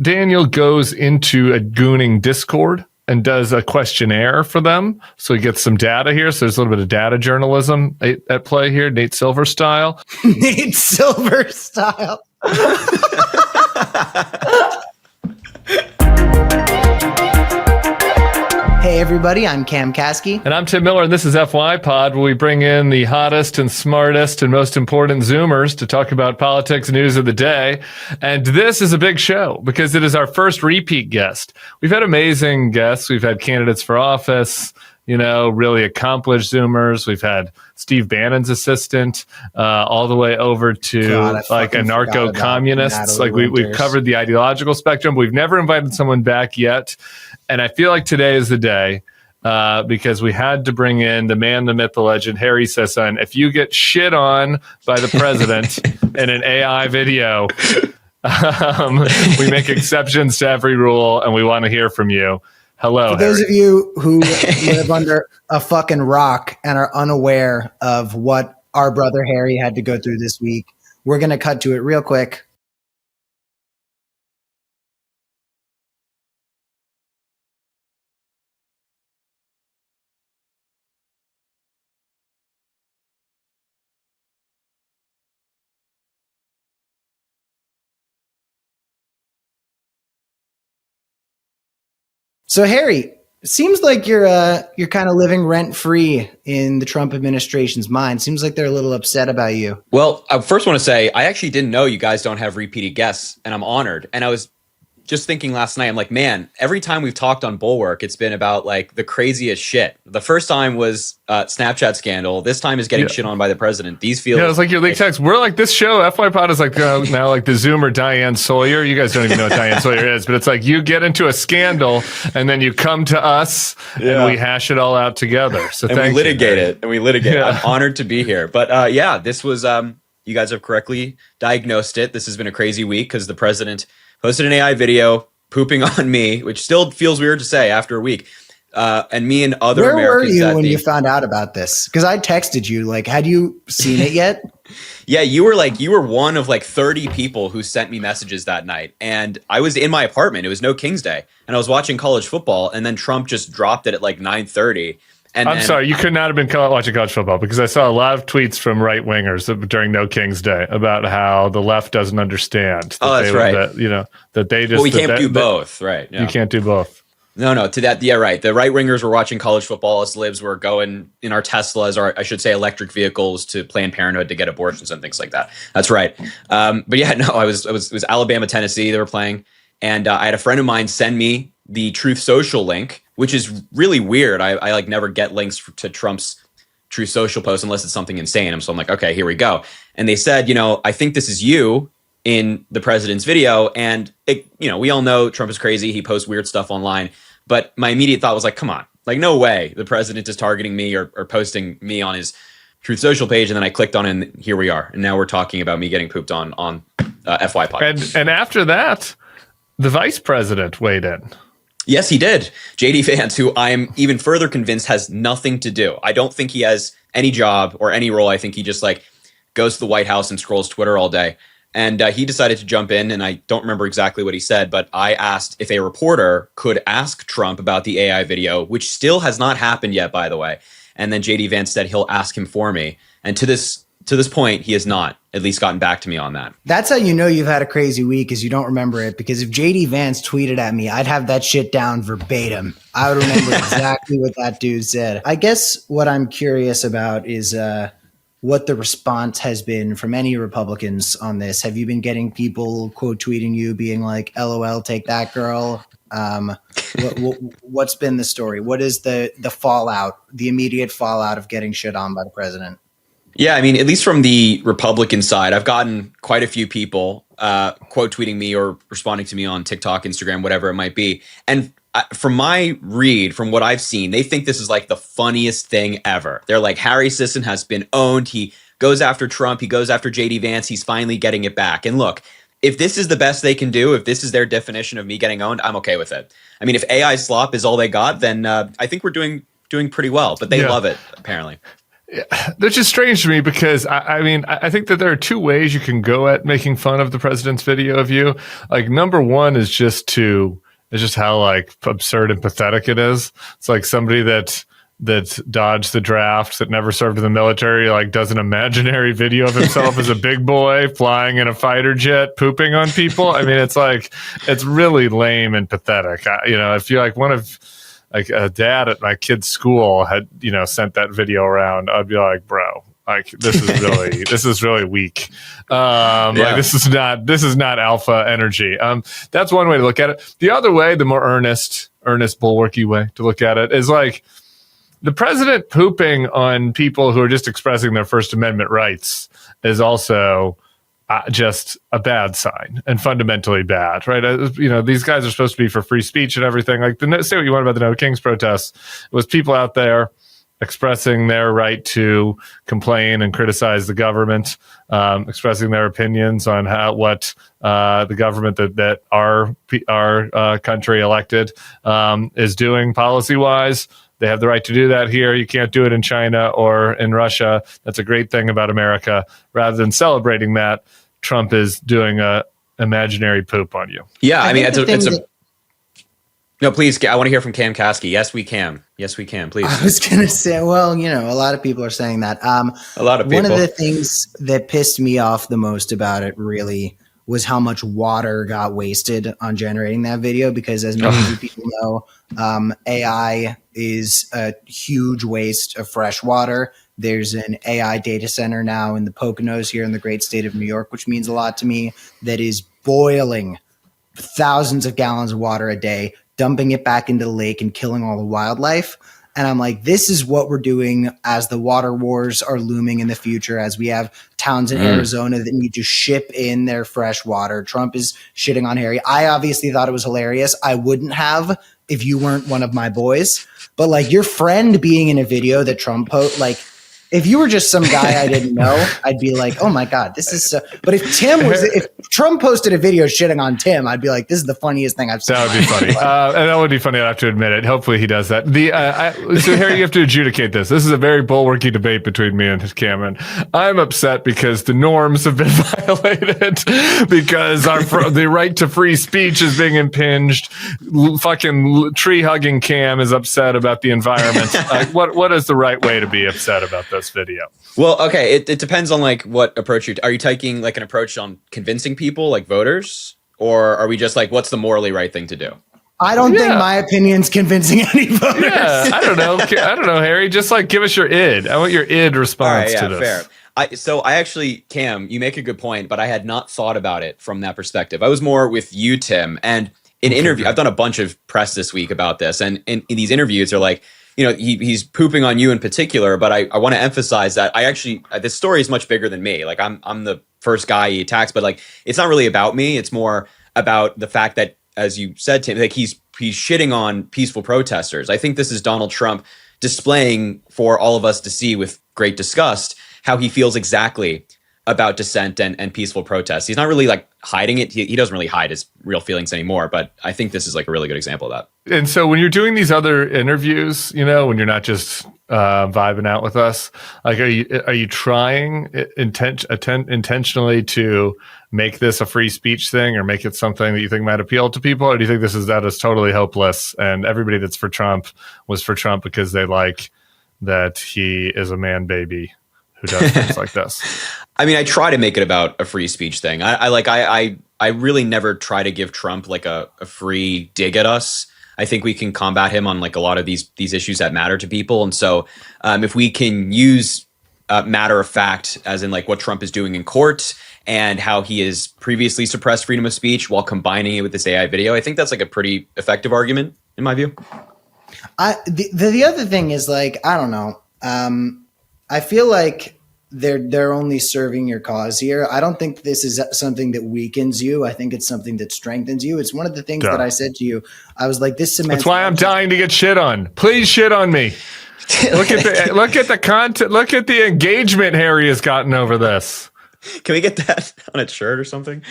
Daniel goes into a Gooning Discord and does a questionnaire for them. So he gets some data here. So there's a little bit of data journalism at play here, Nate Silver style. Nate Silver style. Hey everybody, I'm Cam Kasky. And I'm Tim Miller, and this is FYPod, where we bring in the hottest and smartest and most important Zoomers to talk about politics news of the day. And this is a big show because it is our first repeat guest. We've had amazing guests. We've had candidates for office, really accomplished Zoomers. We've had Steve Bannon's assistant, all the way over to like anarcho-communists. Like we've covered the ideological spectrum. We've never invited someone back yet. And I feel like today is the day because we had to bring in the man, the myth, the legend, Harry Sisson. If you get shit on by the president in an AI video, we make exceptions to every rule, and we want to hear from you. Hello, For those of you who live under a fucking rock and are unaware of what our brother Harry had to go through this week, we're going to cut to it real quick. So Harry, it seems like you're kind of living rent free in the Trump administration's mind. Seems like they're a little upset about you. Well, I first want to say I actually didn't know you guys don't have repeated guests, and I'm honored. And I was just thinking last night, I'm like, man, every time we've talked on Bulwark, it's been about like the craziest shit. The first time was Snapchat scandal. This time is getting shit on by the president. These feel it's like your leaked text. We're like this show. FYPod is like now like the Zoomer Diane Sawyer. You guys don't even know what Diane Sawyer is, but it's like you get into a scandal and then you come to us and we hash it all out together. So and thank we litigate you, it and we litigate. Yeah. I'm honored to be here. But this was you guys have correctly diagnosed it. This has been a crazy week because the president posted an AI video pooping on me, which still feels weird to say after a week. And me and other Where Americans. Where were you when you found out about this? Because I texted you, like, had you seen it yet? Yeah, you were one of like 30 people who sent me messages that night. And I was in my apartment. It was no King's Day. And I was watching college football. And then Trump just dropped it at like 9:30. I'm sorry, you could not have been watching college football because I saw a lot of tweets from right wingers during No King's Day about how the left doesn't understand. That's right. That they just. Well, we can't do both, right? Yeah. You can't do both. No, to that, yeah, right. The right wingers were watching college football. Us libs were going in our Teslas, or I should say electric vehicles, to Planned Parenthood to get abortions and things like that. That's right. But yeah, no, it was Alabama, Tennessee they were playing. And I had a friend of mine send me the Truth Social link, which is really weird. I like never get links to Trump's Truth Social post unless it's something insane. So I'm like, okay, here we go. And they said, I think this is you in the president's video. And we all know Trump is crazy. He posts weird stuff online. But my immediate thought was like, come on, like no way the president is targeting me or posting me on his Truth Social page. And then I clicked on it and here we are. And now we're talking about me getting pooped on FYPod. And after that, the vice president weighed in. Yes, he did. JD Vance, who I'm even further convinced has nothing to do. I don't think he has any job or any role. I think he just like goes to the White House and scrolls Twitter all day. And he decided to jump in, and I don't remember exactly what he said, but I asked if a reporter could ask Trump about the AI video, which still has not happened yet, by the way. And then JD Vance said he'll ask him for me. And to this point, he has not at least gotten back to me on that. That's how you know you've had a crazy week, is you don't remember it. Because if JD Vance tweeted at me, I'd have that shit down verbatim. I would remember exactly what that dude said. I guess what I'm curious about is what the response has been from any Republicans on this. Have you been getting people quote tweeting you being like, LOL, take that girl? What's been the story? What is the fallout, the immediate fallout of getting shit on by the president? Yeah, I mean, at least from the Republican side, I've gotten quite a few people quote tweeting me or responding to me on TikTok, Instagram, whatever it might be. And from my read, from what I've seen, they think this is like the funniest thing ever. They're like, Harry Sisson has been owned. He goes after Trump. He goes after JD Vance. He's finally getting it back. And look, if this is the best they can do, if this is their definition of me getting owned, I'm okay with it. I mean, if AI slop is all they got, then I think we're doing pretty well. But they love it, apparently. Which is strange to me because I mean, I think that there are two ways you can go at making fun of the president's video of you. Like, number one is just how like absurd and pathetic it is. It's like somebody that dodged the draft, that never served in the military, like does an imaginary video of himself as a big boy flying in a fighter jet, pooping on people. I mean, it's really lame and pathetic. If you're like a dad at my kid's school had, sent that video around, I'd be like, bro, like this is really weak. Like this is not alpha energy. That's one way to look at it. The other way, the more earnest bulwarky way to look at it is like, the president pooping on people who are just expressing their First Amendment rights is also just a bad sign and fundamentally bad, right? These guys are supposed to be for free speech and everything. Like, say what you want about the No Kings protests. It was people out there expressing their right to complain and criticize the government, expressing their opinions on what the government that our country elected is doing policy-wise. They have the right to do that here. You can't do it in China or in Russia. That's a great thing about America. Rather than celebrating that, Trump is doing a imaginary poop on you. Yeah, I mean, no, please. I want to hear from Cam Kasky. Yes, we can. Yes, we can. Please. I was going to say, well, a lot of people are saying that. A lot of people. One of the things that pissed me off the most about it really was how much water got wasted on generating that video, because as many of you people know, AI is a huge waste of fresh water. There's an AI data center now in the Poconos here in the great state of New York, which means a lot to me, that is boiling thousands of gallons of water a day, dumping it back into the lake and killing all the wildlife. And I'm like, this is what we're doing as the water wars are looming in the future, as we have towns in Arizona that need to ship in their fresh water. Trump is shitting on Harry. I obviously thought it was hilarious. I wouldn't have if you weren't one of my boys. But like, your friend being in a video that Trump if you were just some guy I didn't know, I'd be like, oh my God, this is so. But if Trump posted a video shitting on Tim, I'd be like, this is the funniest thing I've seen. That would be funny. And that would be funny. I have to admit it. Hopefully he does that. So Harry, you have to adjudicate this. This is a very bulwarky debate between me and Cameron. I'm upset because the norms have been violated, because the right to free speech is being impinged. Fucking tree hugging Cam is upset about the environment. What is the right way to be upset about this video? Well, okay, it depends on like what approach are you taking, like an approach on convincing people, like voters, or are we just like, what's the morally right thing to do? I don't think my opinion's convincing any voters. Yeah, I don't know, Harry. Just like, give us your id. I want your id response to this. Fair. Cam, you make a good point, but I had not thought about it from that perspective. I was more with you, Tim, and in interview, I've done a bunch of press this week about this, and in these interviews, they're like, he's pooping on you in particular, but I want to emphasize that this story is much bigger than me. Like, I'm the first guy he attacks, but like, it's not really about me. It's more about the fact that, as you said, Tim, like he's shitting on peaceful protesters. I think this is Donald Trump displaying for all of us to see with great disgust how he feels exactly about dissent and peaceful protests. He's not really like hiding it. He doesn't really hide his real feelings anymore, but I think this is like a really good example of that. And so when you're doing these other interviews, when you're not just vibing out with us, like, are you trying intentionally to make this a free speech thing, or make it something that you think might appeal to people? Or do you think that is totally hopeless, and everybody that's for Trump was for Trump because they like that he is a man baby who does things like this? I mean, I try to make it about a free speech thing. I really never try to give Trump like a free dig at us. I think we can combat him on like a lot of these issues that matter to people. And so if we can use matter of fact, as in like what Trump is doing in court and how he has previously suppressed freedom of speech while combining it with this AI video, I think that's like a pretty effective argument in my view. The other thing is, like, I don't know. I feel like they're only serving your cause here. I don't think this is something that weakens you. I think it's something that strengthens you. It's one of the things that I said to you. I was like, this cements. That's why I'm dying to get shit on. Please shit on me. Look at the content. Look at the engagement Harry has gotten over this. Can we get that on a shirt or something?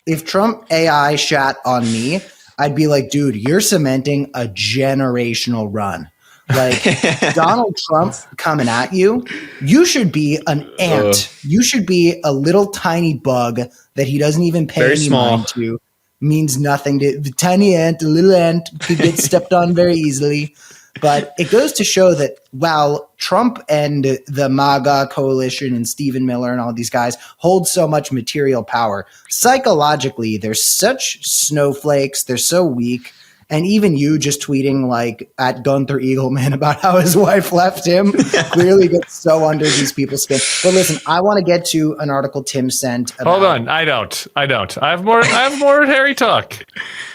If Trump AI shat on me, I'd be like, dude, you're cementing a generational run. Like Donald Trump coming at you, you should be an ant. You should be a little tiny bug that he doesn't even pay Very any small. mind to. Means nothing to the tiny ant, a little ant could get stepped on very easily. But it goes to show that while Trump and the MAGA coalition and Stephen Miller and all these guys hold so much material power, psychologically, they're such snowflakes. They're so weak. And even you just tweeting like at Gunther Eagleman about how his wife left him clearly gets so under these people's skin. But listen, I want to get to an article Tim sent. Hold on. I don't. I have more Harry talk.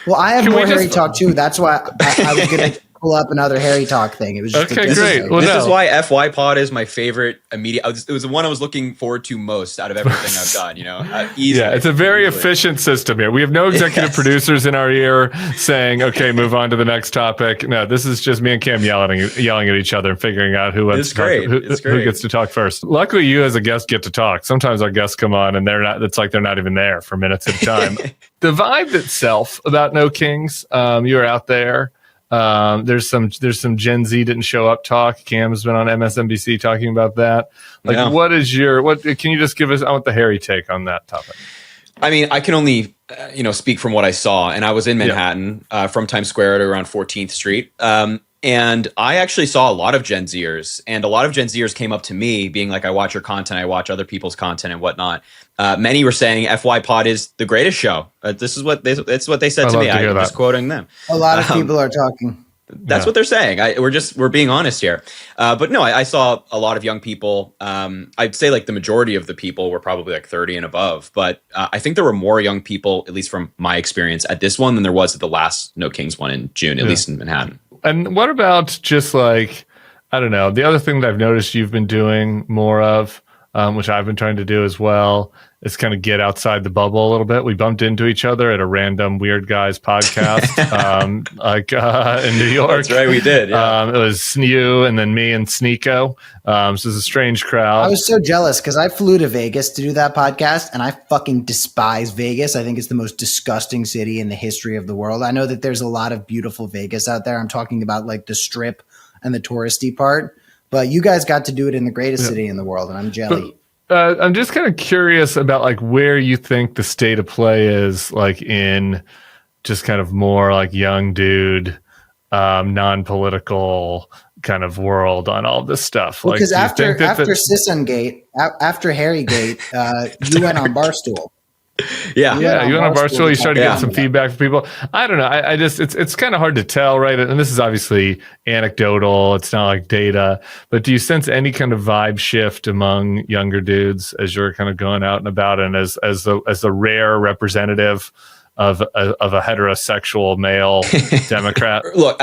Well, I have more Harry talk too. That's why I was going to pull up another Harry talk thing. It was just okay, great. This is why FYPod is my favorite immediate. It was the one I was looking forward to most out of everything I've done. You know, easily. Yeah, it's a very efficient system here. We have no executive producers in our ear saying, "Okay, move on to the next topic." No, this is just me and Cam yelling at each other and figuring out who wants to talk, who gets to talk first. Luckily, you as a guest get to talk. Sometimes our guests come on and they're not. It's like they're not even there for minutes at a time. The vibe itself about No Kings, you're out there. There's some Gen Z didn't show up talk. Cam has been on MSNBC talking about that. Like, yeah. What can you just give us? I want the Harry take on that topic. I mean, I can only, speak from what I saw, and I was in Manhattan, from Times Square to around 14th Street. And I actually saw a lot of Gen Zers, and a lot of Gen Zers came up to me being like, I watch your content, I watch other people's content and whatnot. Many were saying FYPod is the greatest show. That's what they said to me. I'm just quoting them. A lot of people are talking. That's what they're saying. We're being honest here. But no, I saw a lot of young people. I'd say like the majority of the people were probably like 30 and above. But I think there were more young people, at least from my experience, at this one than there was at the last No Kings one in June, at least in Manhattan. And what about just like, I don't know, the other thing that I've noticed you've been doing more of, which I've been trying to do as well, is kind of get outside the bubble a little bit. We bumped into each other at a random Weird Guys podcast, in New York. That's right, we did. Yeah. It was you and then me and Sneeko. So it's a strange crowd. I was so jealous because I flew to Vegas to do that podcast, and I fucking despise Vegas. I think it's the most disgusting city in the history of the world. I know that there's a lot of beautiful Vegas out there. I'm talking about like the Strip and the touristy part. But you guys got to do it in the greatest city in the world, and I'm jelly. I'm just kind of curious about like where you think the state of play is, like in just kind of more like young dude, non-political kind of world on all this stuff. Because like, after Sisson Gate, after Harry Gate, you went on Barstool. Yeah, you went on Barstool. You started getting some feedback from people. I don't know. I just it's kind of hard to tell, right? And this is obviously anecdotal. It's not like data. But do you sense any kind of vibe shift among younger dudes as you're kind of going out and about, and as the rare representative of a heterosexual male Democrat? Look,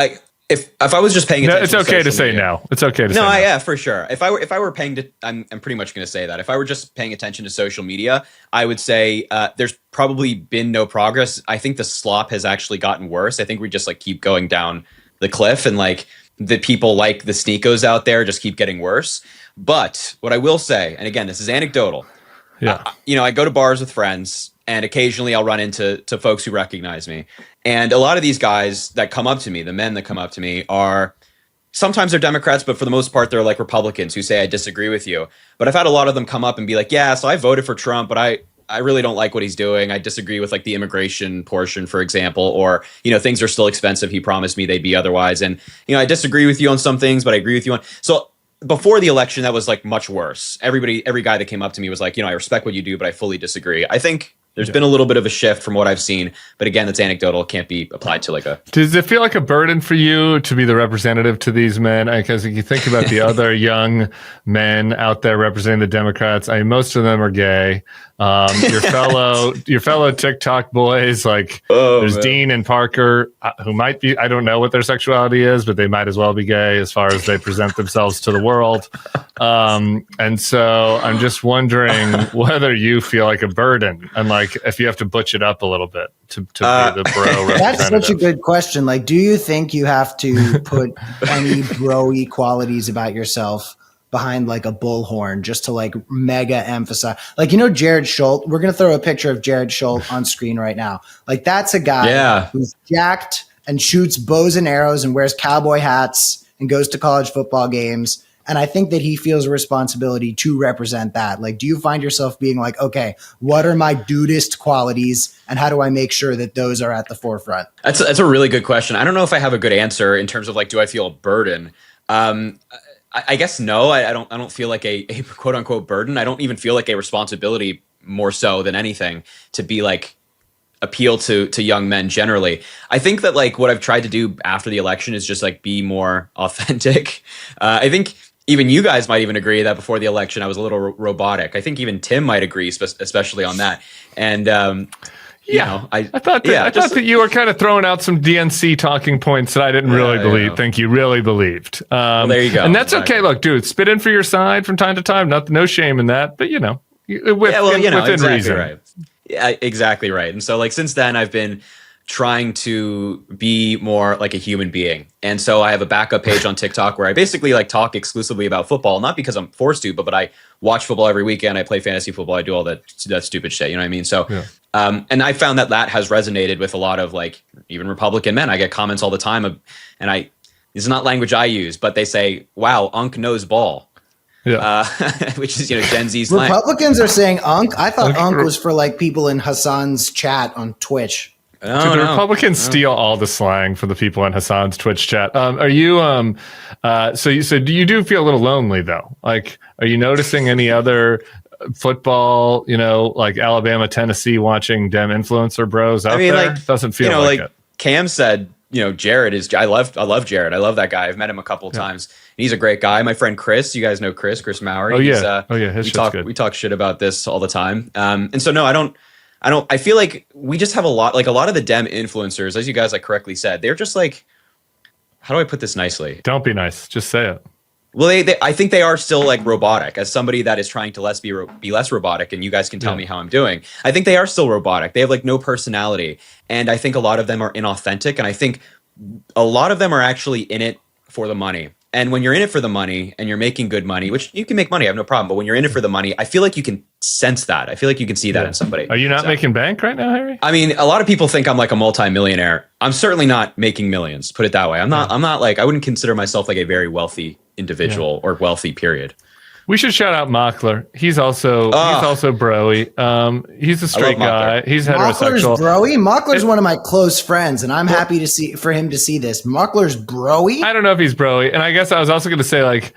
If I was just paying attention, it's okay to say no. It's okay to say no. Yeah, for sure. If I were paying to, I'm pretty much going to say that. If I were just paying attention to social media, I would say there's probably been no progress. I think the slop has actually gotten worse. I think we just like keep going down the cliff, and like the people like the Sneekos out there just keep getting worse. But what I will say, and again, this is anecdotal. Yeah, I go to bars with friends, and occasionally I'll run into folks who recognize me. And a lot of these guys that come up to me, the men that come up to me, are sometimes they're Democrats, but for the most part, they're like Republicans who say, I disagree with you. But I've had a lot of them come up and be like, yeah, so I voted for Trump, but I really don't like what he's doing. I disagree with like the immigration portion, for example, or, things are still expensive. He promised me they'd be otherwise. And, I disagree with you on some things, but I agree with you on. So before the election, that was like much worse. Every guy that came up to me was like, I respect what you do, but I fully disagree. I think there's been a little bit of a shift from what I've seen, but again, that's anecdotal. It can't be applied to like a... Does it feel like a burden for you to be the representative to these men? Because if you think about the other young men out there representing the Democrats, most of them are gay. Your fellow TikTok boys, like there's man. Dean and Parker, who might be, I don't know what their sexuality is, but they might as well be gay as far as they present themselves to the world. And so I'm just wondering whether you feel like a burden, and like if you have to butch it up a little bit to be the bro representative. That's such a good question. Like, do you think you have to put any bro-y qualities about yourself behind like a bullhorn just to like mega emphasize, like, Jared Schultz? We're going to throw a picture of Jared Schultz on screen right now. Like, that's a guy who's jacked and shoots bows and arrows and wears cowboy hats and goes to college football games. And I think that he feels a responsibility to represent that. Like, do you find yourself being like, okay, what are my dudest qualities and how do I make sure that those are at the forefront? That's a really good question. I don't know if I have a good answer in terms of like, do I feel a burden? I guess no, I don't feel like a quote unquote burden. I don't even feel like a responsibility more so than anything to be like appeal to young men generally. I think that like what I've tried to do after the election is just like be more authentic. I think even you guys might even agree that before the election, I was a little robotic. I think even Tim might agree, especially on that. And you know, I thought that you were kind of throwing out some DNC talking points that I didn't really believe. Think you really believed. Well, there you go. And that's okay. Look, dude, spit in for your side from time to time. No shame in that. But within exactly reason. Right. Yeah, exactly right. And so like since then, I've been trying to be more like a human being. And so I have a backup page on TikTok where I basically like talk exclusively about football, not because I'm forced to, but I watch football every weekend. I play fantasy football. I do all that stupid shit. You know what I mean? So, and I found that has resonated with a lot of like even Republican men. I get comments all the time and this is not language I use, but they say, wow, Unc knows ball. Yeah, which is Gen Z slang. Republicans are saying Unc. I thought Unc was for like people in Hassan's chat on Twitch. The Republicans steal all the slang for the people in Hassan's Twitch chat. Are you so do you do feel a little lonely though? Like, are you noticing any other football, like Alabama, Tennessee watching Dem influencer bros out there? Like, doesn't feel like it. Cam said, Jared is. I love Jared. I love that guy. I've met him a couple of times. He's a great guy. My friend Chris, you guys know Chris Mowry. Oh yeah, his shit's good. We talk shit about this all the time. And so no, I feel like we just have a lot of the Dem influencers, as you guys like correctly said, they're just like, how do I put this nicely? Don't be nice. Just say it. Well, I think they are still like robotic. As somebody that is trying to be less robotic, and you guys can tell me how I'm doing, I think they are still robotic. They have like no personality. And I think a lot of them are inauthentic. And I think a lot of them are actually in it for the money. And when you're in it for the money and you're making good money, which you can make money, I have no problem. But when you're in it for the money, I feel like you can sense that. I feel like you can see that in somebody. Are you not making bank right now, Harry? I mean, a lot of people think I'm like a multimillionaire. I'm certainly not making millions, put it that way. I'm not like, I wouldn't consider myself like a very wealthy individual or wealthy, period. We should shout out Mockler. He's also broy. He's a straight guy. He's heterosexual. Mockler's broy. Mockler's one of my close friends, and I'm happy for him to see this. Mockler's broy. I don't know if he's broy, and I guess I was also going to say like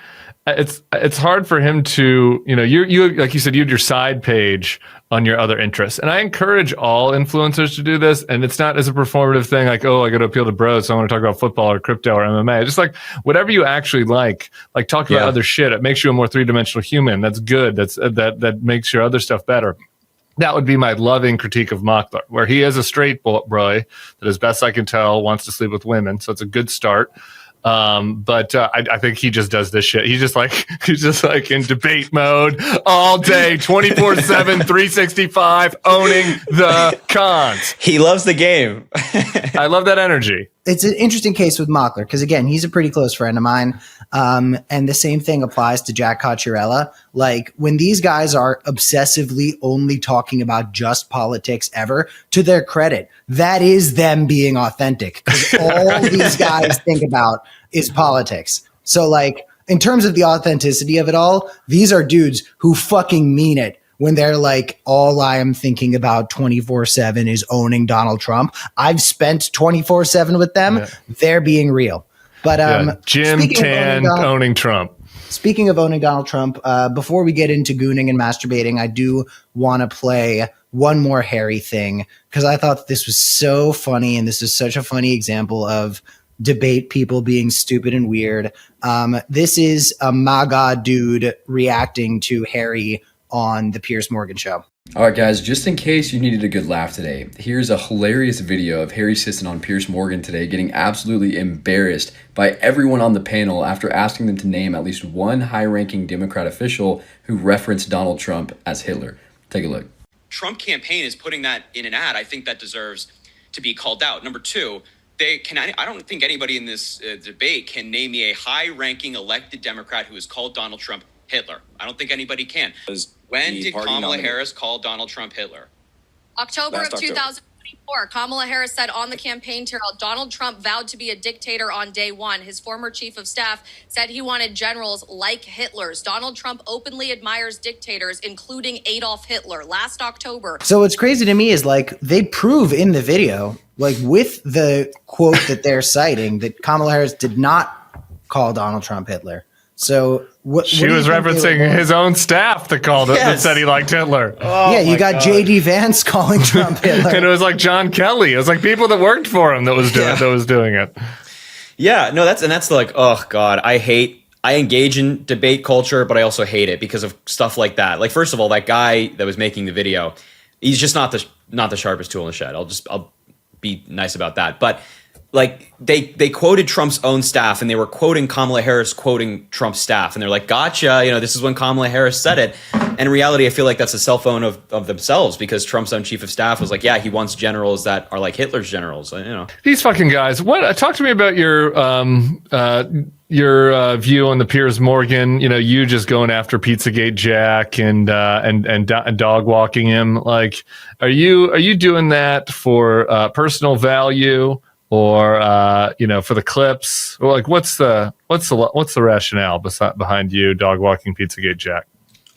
it's hard for him to you like you said, you had your side page on your other interests, and I encourage all influencers to do this. And it's not as a performative thing like, oh, I got to appeal to bros, so I want to talk about football or crypto or MMA. Just like whatever you actually like talk about other shit. It makes you a more three-dimensional human. That's good. That makes your other stuff better. That would be my loving critique of Mockler, where he is a straight broy that, as best I can tell, wants to sleep with women. So it's a good start. But I think he just does this shit. He's just like in debate mode all day, 24/7, 365, owning the cons. He loves the game. I love that energy. It's an interesting case with Mockler because, again, he's a pretty close friend of mine. And the same thing applies to Jack Cocciarella. Like, when these guys are obsessively only talking about just politics ever, to their credit, that is them being authentic because all these guys think about is politics. So, like, in terms of the authenticity of it all, these are dudes who fucking mean it. When they're like, all I am thinking about 24/7 is owning Donald Trump. I've spent 24/7 with them. Yeah. They're being real. But Jim Tan owning Trump. Speaking of owning Donald Trump, before we get into gooning and masturbating, I do want to play one more Harry thing because I thought this was so funny, and this is such a funny example of debate people being stupid and weird. This is a MAGA dude reacting to Harry on the Piers Morgan show. All right, guys, just in case you needed a good laugh today, here's a hilarious video of Harry Sisson on Piers Morgan today getting absolutely embarrassed by everyone on the panel after asking them to name at least one high-ranking Democrat official who referenced Donald Trump as Hitler. Take a look. Trump campaign is putting that in an ad. I think that deserves to be called out. Number two, I don't think anybody in this debate can name me a high-ranking elected Democrat who has called Donald Trump Hitler. I don't think anybody can. When did Kamala Harris call Donald Trump Hitler? October of 2000. Kamala Harris said on the campaign trail, Donald Trump vowed to be a dictator on day one. His former chief of staff said he wanted generals like Hitler's. Donald Trump openly admires dictators, including Adolf Hitler. Last October. So what's crazy to me is like they prove in the video, like with the quote that they're citing, that Kamala Harris did not call Donald Trump Hitler. So she was referencing his own staff that called it that said he liked Hitler. Yeah, you got JD Vance calling Trump Hitler. And it was like John Kelly. It was like people that worked for him that was doing it. Yeah, no, that's like, oh God, I engage in debate culture, but I also hate it because of stuff like that. Like, first of all, that guy that was making the video, he's just not the sharpest tool in the shed. I'll be nice about that. But like they quoted Trump's own staff, and they were quoting Kamala Harris quoting Trump's staff, and they're like, gotcha, this is when Kamala Harris said it. And in reality, I feel like that's a cell phone of themselves, because Trump's own chief of staff was like, yeah, he wants generals that are like Hitler's generals. These fucking guys. What? Talk to me about your view on the Piers Morgan. You just going after Pizzagate Jack and dog walking him. Like, are you doing that for personal value? Or for the clips, or like what's the rationale behind you dog walking Pizzagate Jack?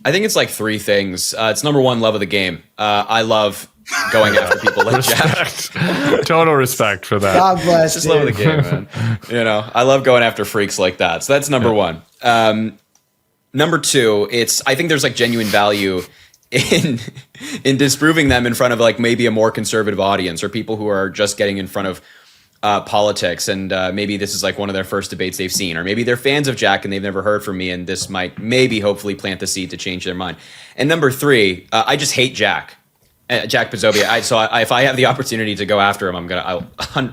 I think it's like three things. It's number one, love of the game. I love going after people like Jack. Total respect for that. God bless. Just love of the game, man. I love going after freaks like that. So that's number one. Number two, I think there's like genuine value in disproving them in front of like maybe a more conservative audience, or people who are just getting in front of politics, and maybe this is like one of their first debates they've seen, or maybe they're fans of Jack and they've never heard from me, and this might hopefully plant the seed to change their mind. And number three, I just hate Jack Posobiec. If I have the opportunity to go after him,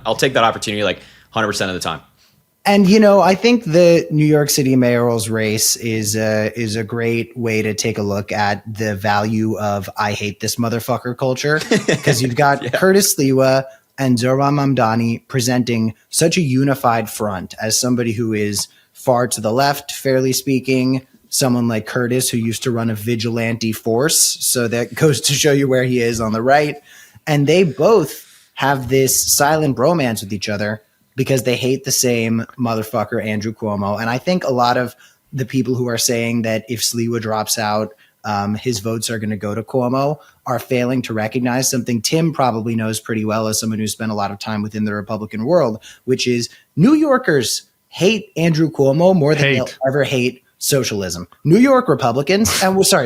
I'll take that opportunity like 100% of the time. And I think the New York City mayoral's race is a great way to take a look at the value of I hate this motherfucker culture, because you've got Curtis Lewa and Zohran Mamdani presenting such a unified front as somebody who is far to the left, fairly speaking, someone like Curtis who used to run a vigilante force. So that goes to show you where he is on the right. And they both have this silent bromance with each other because they hate the same motherfucker, Andrew Cuomo. And I think a lot of the people who are saying that if Sliwa drops out, his votes are going to go to Cuomo are failing to recognize something Tim probably knows pretty well as someone who spent a lot of time within the Republican world, which is New Yorkers hate Andrew Cuomo more than they'll ever hate socialism. New York Republicans,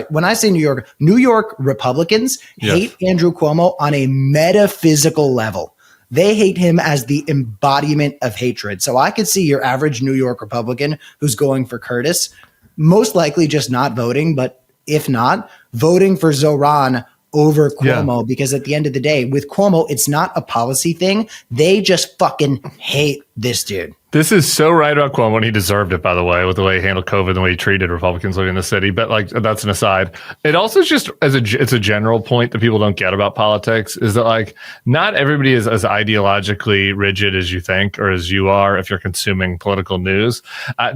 when I say New York Republicans hate Andrew Cuomo on a metaphysical level. They hate him as the embodiment of hatred. So I could see your average New York Republican who's going for Curtis, most likely just not voting, but if not, voting for Zohran over Cuomo, because at the end of the day, with Cuomo, it's not a policy thing. They just fucking hate this dude. This is so right about Cuomo, and he deserved it, by the way, with the way he handled COVID and the way he treated Republicans living in the city. But like, that's an aside. It also is just it's a general point that people don't get about politics, is that like not everybody is as ideologically rigid as you think or as you are if you're consuming political news.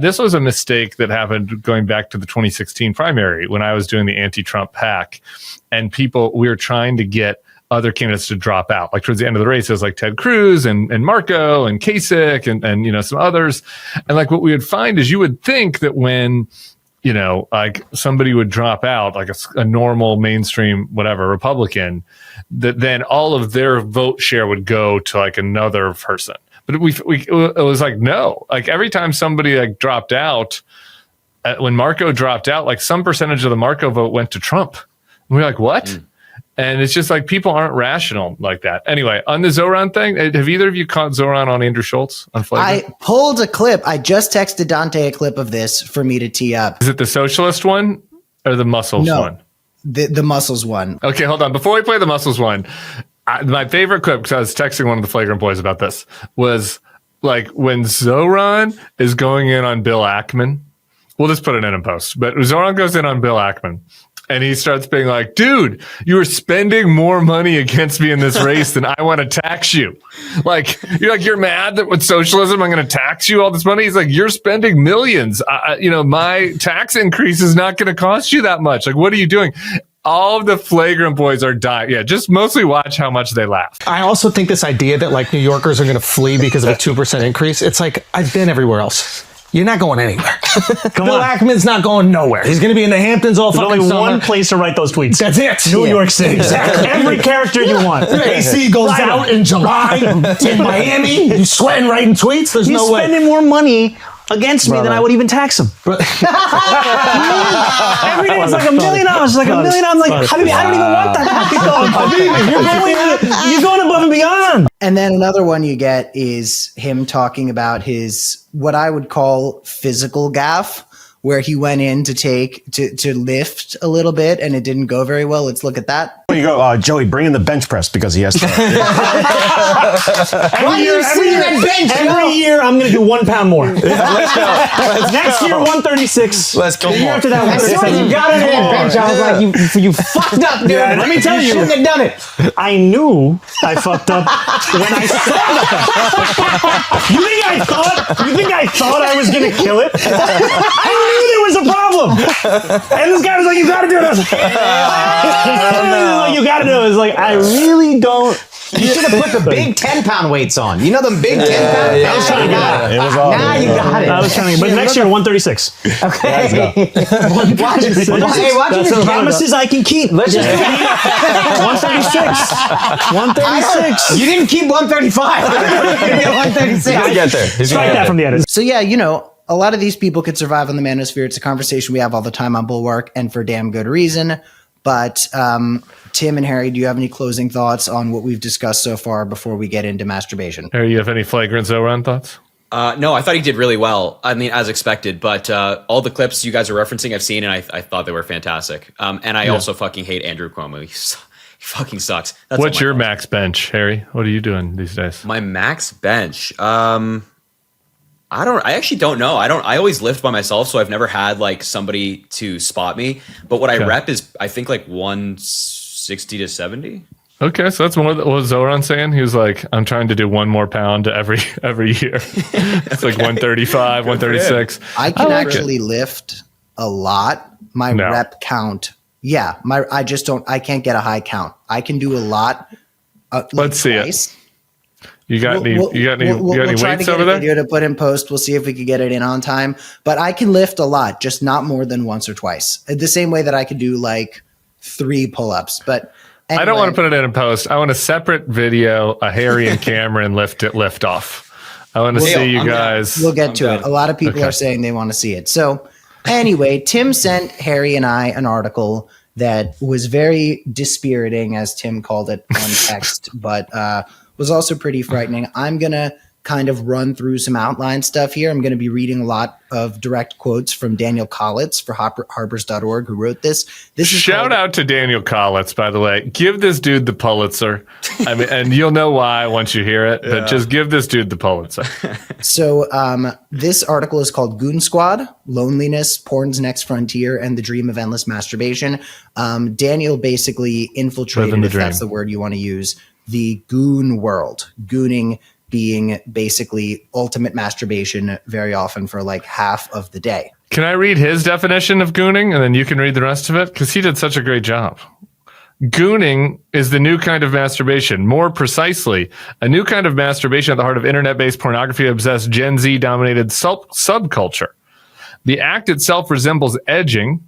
This was a mistake that happened going back to the 2016 primary when I was doing the anti-Trump pack, and we were trying to get other candidates to drop out. Like towards the end of the race, it was like Ted Cruz and Marco and Kasich and some others. And like what we would find is you would think that when, like somebody would drop out, like a normal mainstream, whatever, Republican, that then all of their vote share would go to like another person. But it was like, no, like every time somebody like dropped out, when Marco dropped out, like some percentage of the Marco vote went to Trump. And we were like, what? And it's just like people aren't rational like that. Anyway, on the Zohran thing, have either of you caught Zohran on Andrew Schultz on Flagrant? I pulled a clip. I just texted Dante a clip of this for me to tee up. Is it the socialist one or the muscles one? The muscles one. Okay, hold on. Before we play the muscles one, my favorite clip, because I was texting one of the Flagrant boys about this, was like when Zohran is going in on Bill Ackman. We'll just put it in post. But Zohran goes in on Bill Ackman. And he starts being like, dude, you are spending more money against me in this race than I want to tax you. Like, you're mad that with socialism, I'm going to tax you all this money. He's like, you're spending millions. My tax increase is not going to cost you that much. Like, what are you doing? All of the flagrant boys are dying. Yeah, just mostly watch how much they laugh. I also think this idea that like New Yorkers are going to flee because of a 2% increase, it's like, I've been everywhere else. You're not going anywhere. Bill Ackman's not going nowhere. He's going to be in the Hamptons all fucking There's summer. only one place to write those tweets. That's it. New York City. Exactly. Every character you want. AC goes out in July in Miami. You sweating writing tweets? There's He's no way. spending more money against me than I would even tax him. Every day it's like $1 million. It's like $1 million. I'm like, Habibi, I don't even want that. You're going above and beyond. And then another one you get is him talking about his, what I would call physical gaffe, where he went in to lift a little bit and it didn't go very well. Let's look at that. You go, Joey, bring in the bench press because he has to. Every Year, I'm going to do 1 pound more. Next year, 136. Let's go. The year after that, As soon as you got it in bench, I was like, you fucked up, dude. Yeah, let me tell you. shouldn't have done it. I knew I fucked up when I saw that. You think I thought I was going to kill it? I knew there was a problem. And this guy was like, you got to do it. I was like, you got to do it. I was like, I really don't. You should have put the big 10-pound weights on. You know them big 10-pound? I was trying to get it. It was all Now you got it. I was trying to, but next year, 136. Okay. Watch it. Hey, watch That's it. the promises I can keep. Let's just 136. 136. You didn't keep 135. You're gonna get 136. He's gonna get there. Strike that from the edit. So yeah, a lot of these people could survive on the manosphere. It's a conversation we have all the time on Bulwark, and for damn good reason. But Tim and Harry, do you have any closing thoughts on what we've discussed so far before we get into masturbation? Harry, you have any flagrant Zoran thoughts? No, I thought he did really well. I mean, as expected, but all the clips you guys are referencing, I've seen, and I thought they were fantastic. And I also fucking hate Andrew Cuomo. He fucking sucks. That's What's your max bench, Harry? What are you doing these days? My max bench? I actually don't know. I always lift by myself, so I've never had like somebody to spot me. But what I rep is, I think, like 160 to 70. Okay, so that's what was Zoran saying. He was like, I'm trying to do 1 more pound every year. It's like 135, 136. I can actually lift a lot. My rep count. Yeah, I can't get a high count. I can do a lot. Let's see it. You got any weights over there? Video to put in post. We'll see if we could get it in on time. But I can lift a lot, just not more than once or twice. The same way that I could do like 3 pull-ups. But anyway. I don't want to put it in post. I want a separate video, a Harry and Cameron lift off. I want to see you guys. We'll get to it. A lot of people are saying they want to see it. So anyway, Tim sent Harry and I an article that was very dispiriting, as Tim called it on text, but was also pretty frightening. I'm going to kind of run through some outline stuff here. I'm going to be reading a lot of direct quotes from Daniel Collitz for Harpers.org, who wrote this. Shout out to Daniel Collitz, by the way. Give this dude the Pulitzer. I mean, and you'll know why once you hear it, but just give this dude the Pulitzer. So this article is called Goon Squad, Loneliness, Porn's Next Frontier, and the Dream of Endless Masturbation. Daniel basically infiltrated, if that's the word you want to use, the goon world. Gooning being basically ultimate masturbation very often for like half of the day. Can I read his definition of gooning and then you can read the rest of it? Because he did such a great job. Gooning is the new kind of masturbation. More precisely, a new kind of masturbation at the heart of internet-based pornography-obsessed Gen Z-dominated subculture. The act itself resembles edging,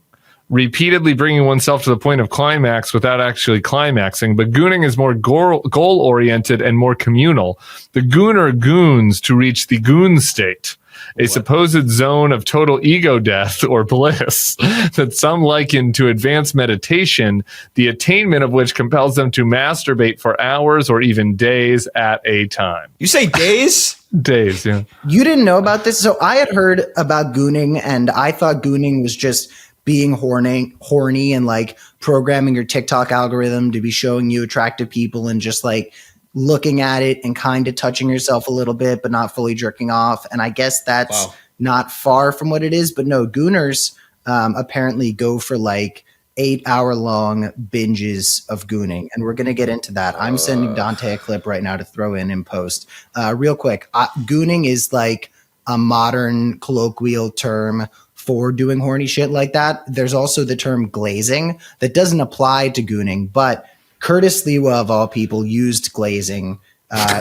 repeatedly bringing oneself to the point of climax without actually climaxing, but gooning is more goal-oriented and more communal. The gooner goons to reach the goon state, a supposed zone of total ego death or bliss that some liken to advanced meditation, the attainment of which compels them to masturbate for hours or even days at a time. You say days? Days, yeah. You didn't know about this? So I had heard about gooning, and I thought gooning was just being horny and like programming your TikTok algorithm to be showing you attractive people and just like looking at it and kind of touching yourself a little bit, but not fully jerking off. And I guess that's not far from what it is. But no, gooners apparently go for like 8-hour-long binges of gooning. And we're going to get into that. I'm sending Dante a clip right now to throw in post. Real quick, gooning is like a modern colloquial term for doing horny shit like that. There's also the term glazing that doesn't apply to gooning, but Curtis Lewa, of all people, used glazing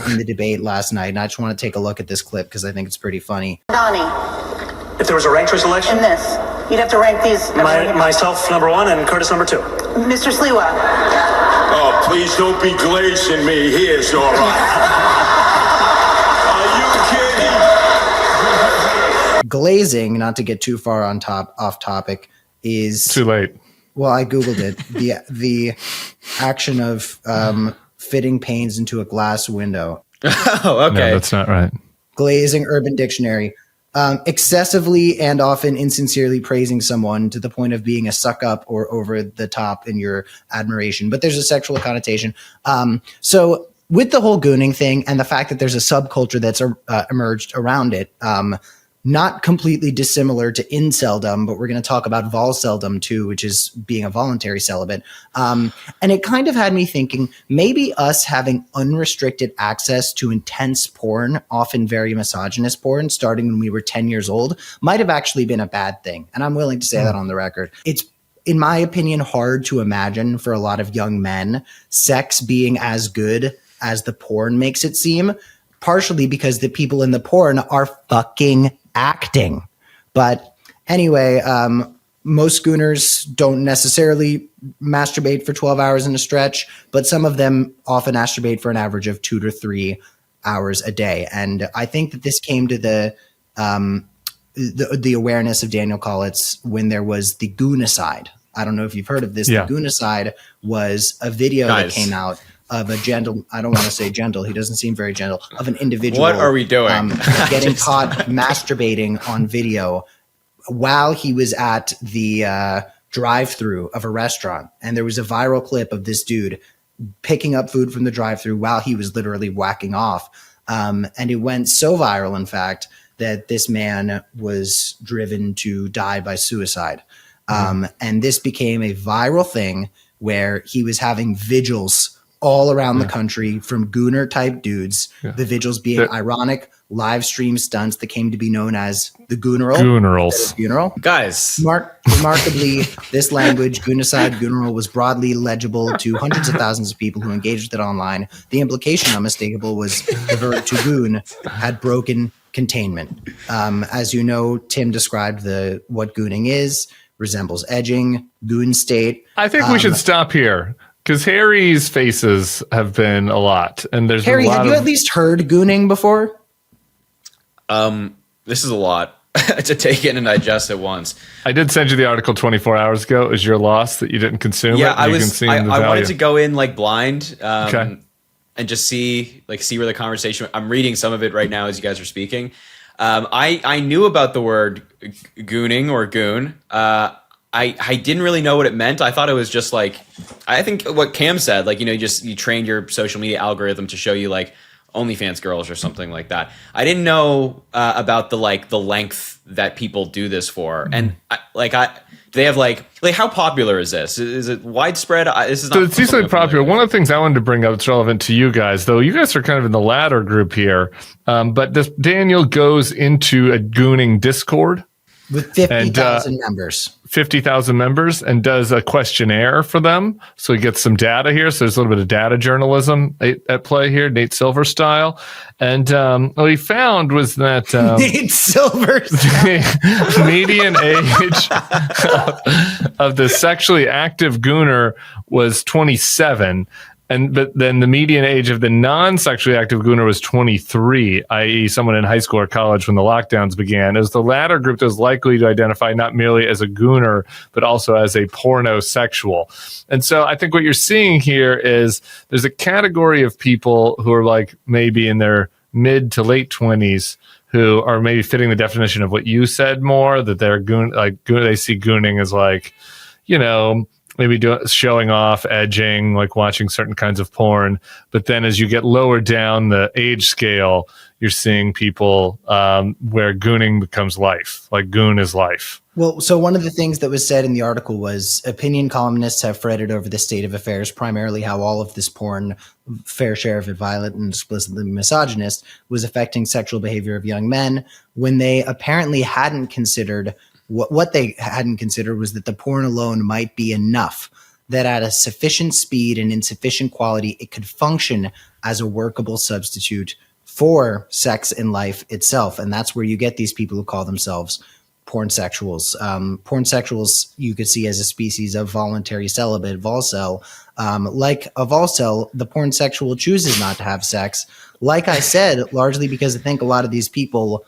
in the debate last night. And I just want to take a look at this clip because I think it's pretty funny. Donnie, If there was a ranked choice election, in this, you'd have to rank these. myself number 1 and Curtis number 2. Mr. Sliwa. Oh, please don't be glazing me. Here's all right. Are you kidding? Glazing, not to get too far off topic, is Too late. well, I googled it. The action of fitting panes into a glass window. Oh, okay. No, that's not right. Glazing, Urban Dictionary. Excessively and often insincerely praising someone to the point of being a suck up or over the top in your admiration. But there's a sexual connotation. So with the whole gooning thing and the fact that there's a subculture that's emerged around it, not completely dissimilar to inceldom, but we're going to talk about volceldom too, which is being a voluntary celibate. And it kind of had me thinking maybe us having unrestricted access to intense porn, often very misogynist porn, starting when we were 10 years old, might have actually been a bad thing. And I'm willing to say that on the record. It's, in my opinion, hard to imagine for a lot of young men sex being as good as the porn makes it seem, partially because the people in the porn are fucking acting. But anyway, most gooners don't necessarily masturbate for 12 hours in a stretch, but some of them often masturbate for an average of 2 to 3 hours a day. And I think that this came to the awareness of Daniel Collitz when there was the Goonicide. I don't know if you've heard of this. Yeah. The Goonicide was a video that came out of a gentle, I don't want to say gentle, he doesn't seem very gentle, of an individual. What are we doing? Getting caught masturbating on video while he was at the drive-through of a restaurant. And there was a viral clip of this dude picking up food from the drive-through while he was literally whacking off. And it went so viral, in fact, that this man was driven to die by suicide. And this became a viral thing where he was having vigils all around the country from gooner type dudes, the vigils being ironic live stream stunts that came to be known as the gooneral. Gooneral. Guys. Remarkably, this language, goonicide, gooneral, was broadly legible to hundreds of thousands of people who engaged with it online. The implication, unmistakable, was the verb to goon had broken containment. As you know, Tim described what gooning is, resembles edging, goon state. I think we should stop here. Because Harry's faces have been a lot, and there's Harry, a lot have you at least heard gooning before? This is a lot to take in and digest at once. I did send you the article 24 hours ago. It was your loss that you didn't consume it. I wanted to go in like blind, and just see where the conversation. I'm reading some of it right now as you guys are speaking. I knew about the word gooning or goon. I didn't really know what it meant. I thought it was just like, I think what Cam said, you train your social media algorithm to show you like OnlyFans girls or something like that. I didn't know about the length that people do this for. And do they have how popular is this? Is it widespread? This is not. So it's decently popular. One of the things I wanted to bring up that's relevant to you guys, though, you guys are kind of in the latter group here. But this Daniel goes into a gooning Discord with 50,000 members. 50,000 members, and does a questionnaire for them. So he gets some data here. So there's a little bit of data journalism at play here, Nate Silver style. And what he found was that Nate Silver the median age of the sexually active gooner was 27. But then the median age of the non-sexually active gooner was 23, i.e. someone in high school or college when the lockdowns began. It was the latter group that was likely to identify not merely as a gooner, but also as a pornosexual. And so I think what you're seeing here is there's a category of people who are like maybe in their mid to late 20s who are maybe fitting the definition of what you said more, that they're they see gooning as like, maybe showing off, edging, like watching certain kinds of porn. But then as you get lower down the age scale, you're seeing people where gooning becomes life. Like goon is life. Well, so one of the things that was said in the article was opinion columnists have fretted over the state of affairs, primarily how all of this porn, fair share of it violent and explicitly misogynist, was affecting sexual behavior of young men when they apparently hadn't considered what they hadn't considered was that the porn alone might be enough, that at a sufficient speed and in sufficient quality, it could function as a workable substitute for sex in life itself. And that's where you get these people who call themselves porn sexuals. Porn sexuals you could see as a species of voluntary celibate, volcel. Like a volcel, the porn sexual chooses not to have sex. Like I said, largely because I think a lot of these people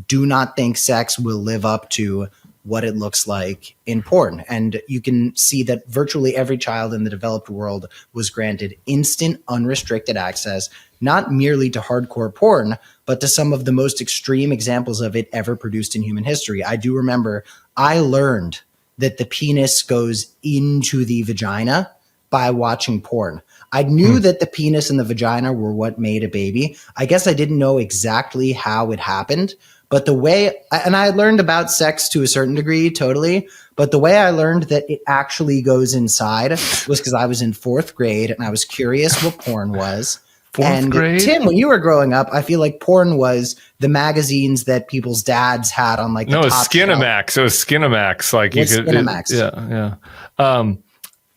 do not think sex will live up to what it looks like in porn. And you can see that virtually every child in the developed world was granted instant, unrestricted access, not merely to hardcore porn, but to some of the most extreme examples of it ever produced in human history. I do remember I learned that the penis goes into the vagina by watching porn. I knew that the penis and the vagina were what made a baby. I guess I didn't know exactly how it happened, but the way, and I learned about sex to a certain degree, totally, but the way I learned that it actually goes inside was because I was in 4th grade and I was curious what porn was. Fourth grade? Tim, when you were growing up, I feel like porn was the magazines that people's dads had on like the no, it was top Skinamax. shelf. It was Skinamax. Like What's Skinamax? Yeah.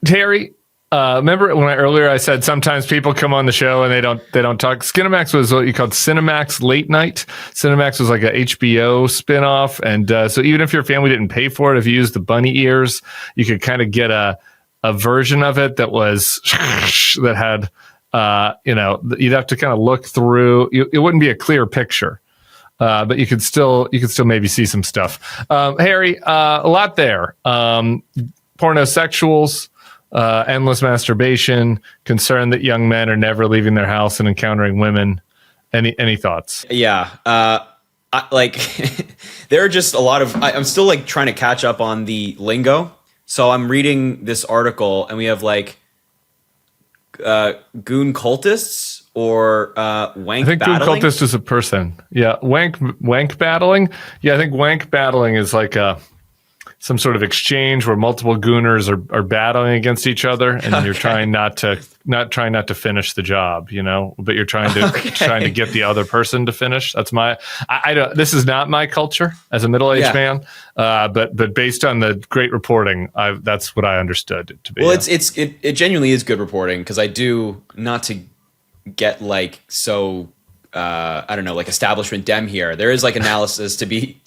Terry, remember when earlier I said sometimes people come on the show and they don't talk. Skinamax was what you called Cinemax Late Night. Cinemax was like a HBO spinoff, and so even if your family didn't pay for it, if you used the bunny ears, you could kind of get a version of it that was that had. You'd have to kind of look through. It wouldn't be a clear picture, but you could still maybe see some stuff. Harry, a lot there. Pornosexuals, endless masturbation, concern that young men are never leaving their house and encountering women. Any thoughts? Yeah. There are just a lot of. I'm still like trying to catch up on the lingo. So I'm reading this article, and we have like. Goon cultists or wank battling? I think goon cultist is a person. Yeah, wank battling. Yeah, I think wank battling is like some sort of exchange where multiple gooners are battling against each other, and then you're trying not to finish the job, but you're trying to get the other person to finish. That's I don't. This is not my culture as a middle-aged man, but based on the great reporting, that's what I understood it to be. Well, it genuinely is good reporting, because I do, not to get like so I don't know, like establishment dem here. There is like analysis to be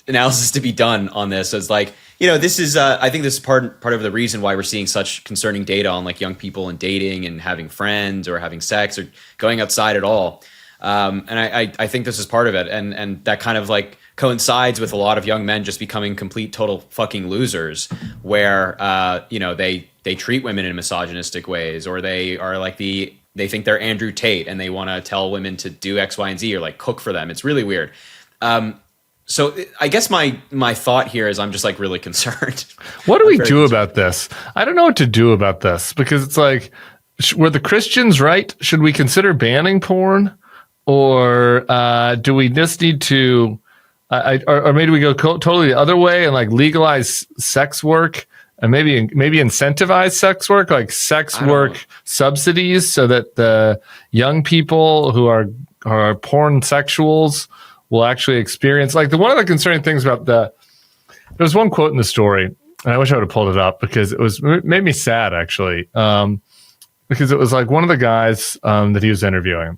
done on this. So it's like, this is I think this is part of the reason why we're seeing such concerning data on like young people and dating and having friends or having sex or going outside at all. And I think this is part of it. And that kind of like coincides with a lot of young men just becoming complete total fucking losers, where they treat women in misogynistic ways, or they are like they think they're Andrew Tate and they want to tell women to do X, Y, and Z, or like cook for them. It's really weird. So I guess my thought here is I'm just like really concerned. What do we do about this? I don't know what to do about this, because it's like, were the Christians right? Should we consider banning porn, or do we just need to, or maybe we go totally the other way and like legalize sex work? And maybe incentivize sex work, like sex work subsidies, so that the young people who are porn sexuals will actually experience. Like one of the concerning things about there's one quote in the story, and I wish I would have pulled it up, because it made me sad actually, because it was like one of the guys that he was interviewing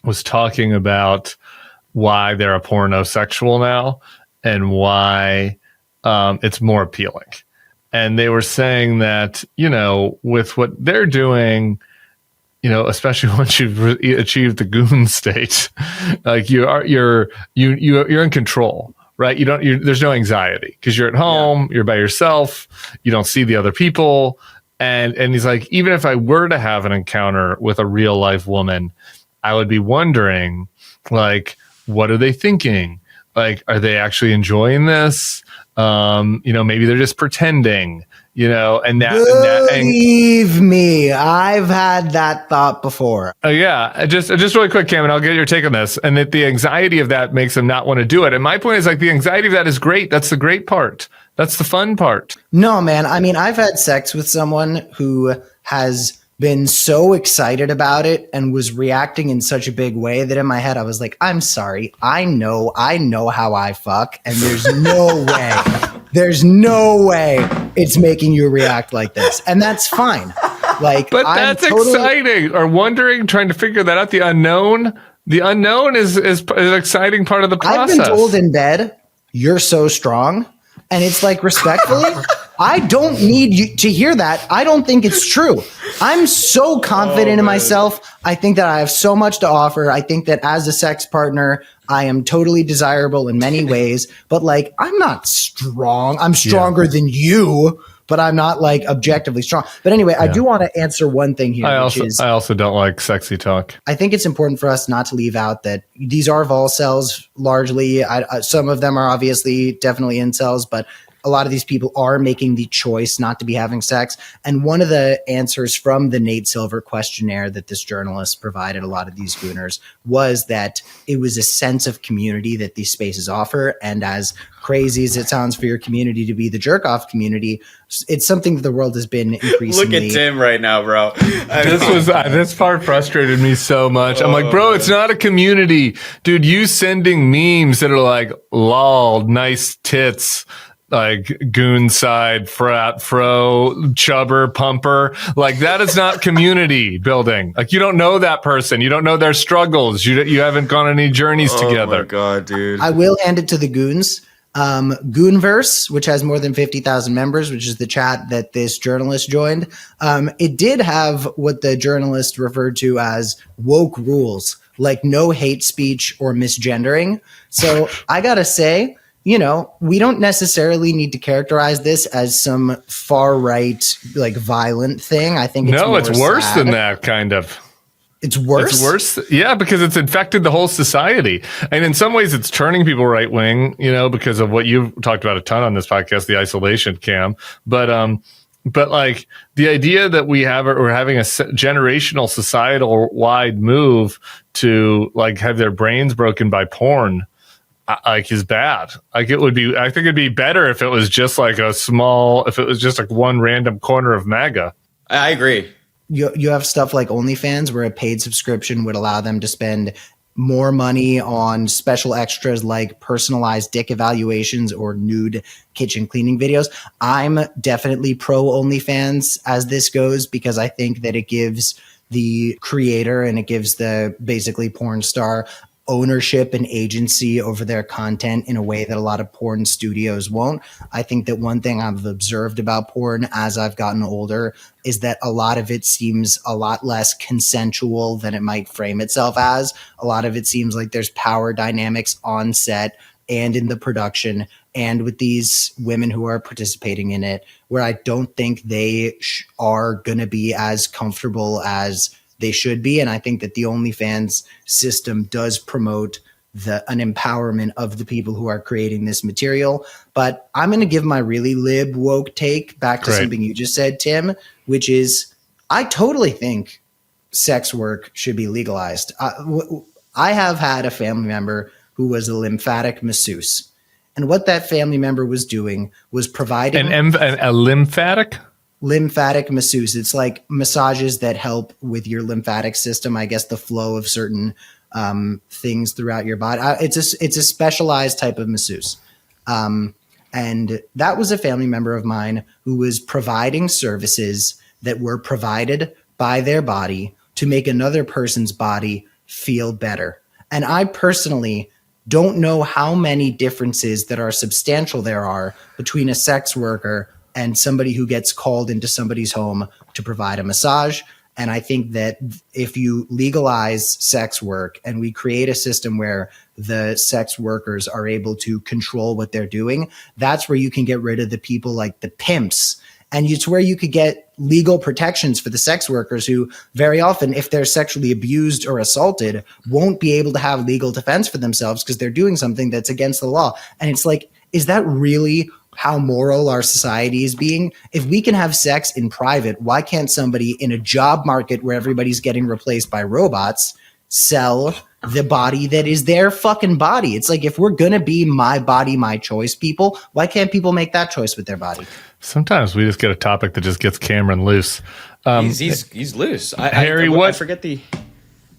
was talking about why they're a pornosexual now and why it's more appealing. And they were saying that, with what they're doing, especially once you've achieved the goon state, like you're in control, right? There's no anxiety because you're at home, you're by yourself, you don't see the other people. And he's like, even if I were to have an encounter with a real life woman, I would be wondering, like, what are they thinking? Like, are they actually enjoying this? Maybe they're just pretending, and believe me, I've had that thought before. Just really quick, Cam, and I'll get your take on this. And that the anxiety of that makes them not want to do it. And my point is like, the anxiety of that is great. That's the great part. That's the fun part. No, man. I mean, I've had sex with someone who has been so excited about it and was reacting in such a big way that in my head I was like, I'm sorry. I know how I fuck, and there's no way it's making you react like this. And that's fine. Like, but that's exciting. Or wondering, trying to figure that out. The unknown is an exciting part of the process. I've been told in bed, you're so strong. And it's like, respectfully, I don't need you to hear that. I don't think it's true. I'm so confident in myself. I think that I have so much to offer. I think that as a sex partner, I am totally desirable in many ways. But like, I'm not strong. I'm stronger than you, but I'm not like objectively strong. But anyway, I do want to answer one thing here. I also don't like sexy talk. I think it's important for us not to leave out that these are vol cells largely. Some of them are obviously definitely incels, but a lot of these people are making the choice not to be having sex. And one of the answers from the Nate Silver questionnaire that this journalist provided a lot of these gooners was that it was a sense of community that these spaces offer. And as crazy as it sounds for your community to be the jerk off community, it's something that the world has been increasingly. Look at Tim right now, bro. This part frustrated me so much. I'm like, bro, it's not a community, dude. You sending memes that are like, lol, nice tits, like goon side, frat, fro, chubber, pumper. Like, that is not community building. Like, you don't know that person. You don't know their struggles. You haven't gone on any journeys together. Oh my God, dude. I will hand it to the goons. Goonverse, which has more than 50,000 members, which is the chat that this journalist joined. It did have what the journalist referred to as woke rules, like no hate speech or misgendering. So I gotta say, you know, we don't necessarily need to characterize this as some far right, like violent thing. I think it's worse than that, kind of. It's worse? It's worse. Yeah, because it's infected the whole society. And in some ways, it's turning people right wing, you know, because of what you've talked about a ton on this podcast, the isolation cam. But like the idea that we're having a generational societal wide move to like have their brains broken by porn, like, is bad. Like, I think it'd be better if it was just like if it was just like one random corner of MAGA. I agree. You have stuff like OnlyFans where a paid subscription would allow them to spend more money on special extras like personalized dick evaluations or nude kitchen cleaning videos. I'm definitely pro OnlyFans as this goes, because I think that it gives the creator and it gives the basically porn star ownership and agency over their content in a way that a lot of porn studios won't. I think that one thing I've observed about porn as I've gotten older is that a lot of it seems a lot less consensual than it might frame itself as. A lot of it seems like there's power dynamics on set and in the production and with these women who are participating in it, where I don't think they are going to be as comfortable as they should be. And I think that the OnlyFans system does promote an empowerment of the people who are creating this material. But I'm going to give my really lib woke take back to something you just said, Tim, which is I totally think sex work should be legalized. I have had a family member who was a lymphatic masseuse. And what that family member was doing was providing a lymphatic masseuse. It's like massages that help with your lymphatic system, I guess the flow of certain things throughout your body. It's a specialized type of masseuse. And that was a family member of mine who was providing services that were provided by their body to make another person's body feel better. And I personally don't know how many differences that are substantial there are between a sex worker and somebody who gets called into somebody's home to provide a massage. And I think that if you legalize sex work and we create a system where the sex workers are able to control what they're doing, that's where you can get rid of the people like the pimps. And it's where you could get legal protections for the sex workers who very often, if they're sexually abused or assaulted, won't be able to have legal defense for themselves because they're doing something that's against the law. And it's like, is that really how moral our society is being? If we can have sex in private, why can't somebody in a job market where everybody's getting replaced by robots sell the body that is their fucking body. It's like, if we're going to be my body, my choice people, why can't people make that choice with their body? Sometimes we just get a topic that just gets Cameron loose. He's loose. Harry, I forget the...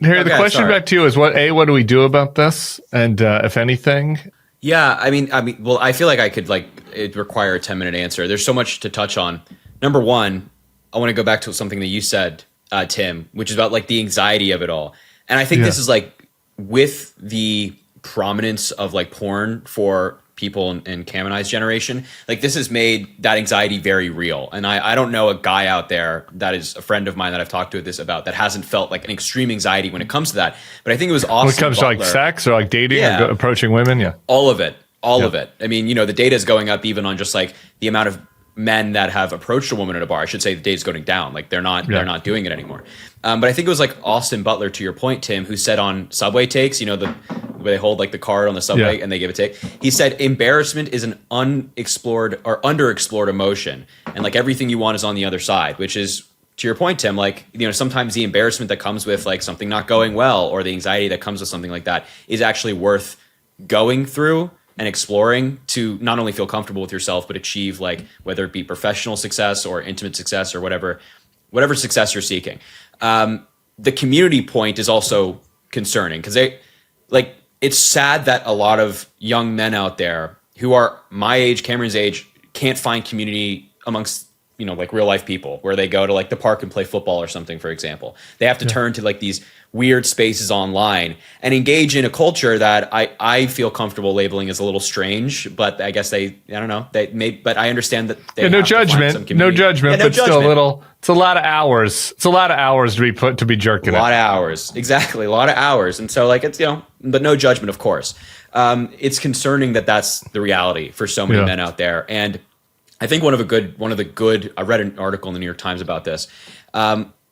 Harry, the question back to you is what do we do about this? And if anything... Yeah, I mean, well, I feel like I could it require a 10-minute answer. There's so much to touch on. Number one, I want to go back to something that you said, Tim, which is about like the anxiety of it all. And I think this is like with the prominence of like porn for people in Cam and I's generation, like this has made that anxiety very real. And I don't know a guy out there that is a friend of mine that I've talked to this about that hasn't felt like an extreme anxiety when it comes to that. But I think it was awesome. When it comes to like sex or like dating or approaching women, all of it. All of it. I mean, the data is going up even on just like the amount of men that have approached a woman at a bar. I should say the data is going down. Like they're not doing it anymore. But I think it was like Austin Butler, to your point, Tim, who said on Subway Takes, where they hold like the card on the subway and they give a take. He said embarrassment is an unexplored or underexplored emotion, and like everything you want is on the other side, which is, to your point, Tim, like, sometimes the embarrassment that comes with like something not going well or the anxiety that comes with something like that is actually worth going through and exploring to not only feel comfortable with yourself, but achieve like, whether it be professional success or intimate success or whatever success you're seeking. The community point is also concerning because it's sad that a lot of young men out there who are my age, Cameron's age, can't find community amongst, like real life people where they go to like the park and play football or something, for example. They have to turn to like these weird spaces online and engage in a culture that I feel comfortable labeling as a little strange, but I guess I don't know. But I understand that they no judgment, but still a little. It's a lot of hours. It's a lot of hours to be jerking. A lot of hours, exactly, a lot of hours, and so like it's but no judgment, of course. It's concerning that that's the reality for so many men out there, and I think one of the good. I read an article in the New York Times about this.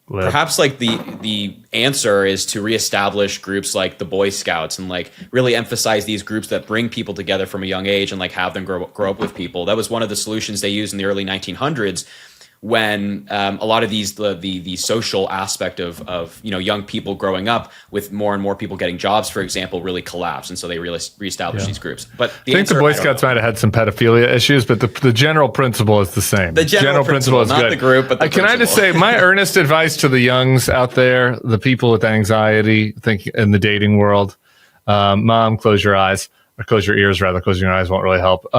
Perhaps like the answer is to reestablish groups like the Boy Scouts and like really emphasize these groups that bring people together from a young age and like have them grow up with people. That was one of the solutions they used in the early 1900s when a lot of the social aspect of young people growing up with more and more people getting jobs, for example, really collapsed, and so they really reestablished these groups. But I think the Boy Scouts might have had some pedophilia issues, but the general principle is the same. The general principle is not good. The group, but can I just say my earnest advice to the youngs out there, the people with anxiety, think in the dating world, mom, close your eyes or close your ears rather. Closing your eyes won't really help.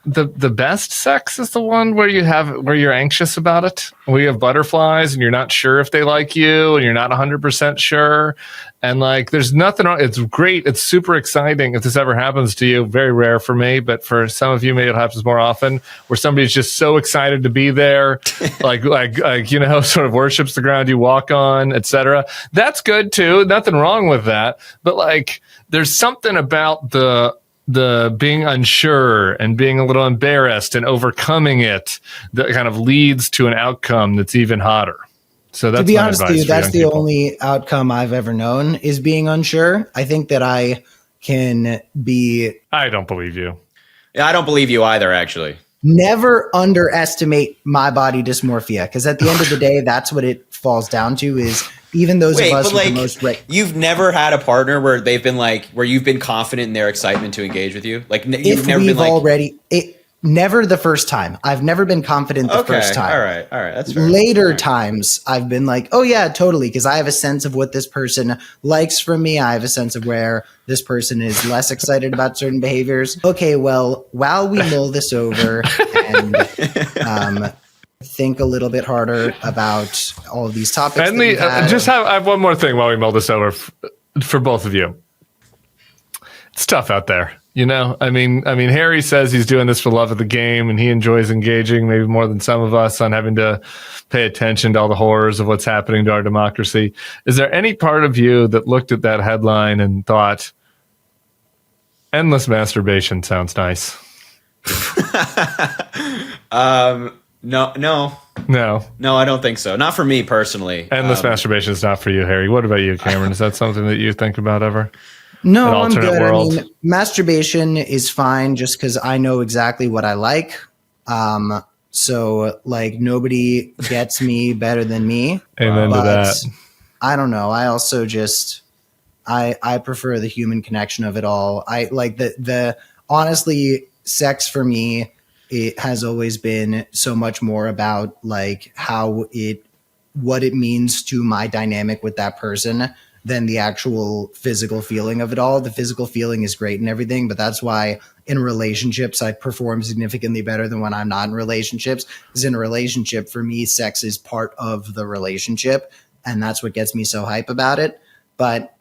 The best sex is the one where you're anxious about it, where you have butterflies and you're not sure if they like you and you're not 100% sure. And like, there's nothing wrong. It's great. It's super exciting. If this ever happens to you, very rare for me, but for some of you, maybe it happens more often where somebody's just so excited to be there, like, sort of worships the ground you walk on, etc. That's good too. Nothing wrong with that. But like, there's something about the being unsure and being a little embarrassed and overcoming it that kind of leads to an outcome that's even hotter. So that's, to be honest with you, that's the only outcome I've ever known is being unsure. I think that I can be. I don't believe you. Yeah, I don't believe you either, actually. Never underestimate my body dysmorphia, because at the end of the day, that's what it falls down to is even those of us with the most... You've never had a partner where they've been like, where you've been confident in their excitement to engage with you? Like, you've never been like... Never the first time. I've never been confident the first time. All right. That's fair. Later times, I've been like, oh yeah, totally. Because I have a sense of what this person likes from me. I have a sense of where this person is less excited about certain behaviors. Okay, well, while we mull this over and think a little bit harder about all of these topics. And I have one more thing while we mull this over for both of you. It's tough out there. I mean, Harry says he's doing this for love of the game and he enjoys engaging maybe more than some of us on having to pay attention to all the horrors of what's happening to our democracy. Is there any part of you that looked at that headline and thought, endless masturbation sounds nice? No, I don't think so. Not for me personally. Endless masturbation is not for you, Harry. What about you, Cameron? Is that something that you think about ever? No, I'm good. World? I mean, masturbation is fine just because I know exactly what I like. So, like, nobody gets me better than me. Amen to that. I don't know. I also just I prefer the human connection of it all. I like the honestly, sex for me, it has always been so much more about like what it means to my dynamic with that person than the actual physical feeling of it all. The physical feeling is great and everything, but that's why in relationships I perform significantly better than when I'm not in relationships. Because in a relationship, for me, sex is part of the relationship, and that's what gets me so hype about it. But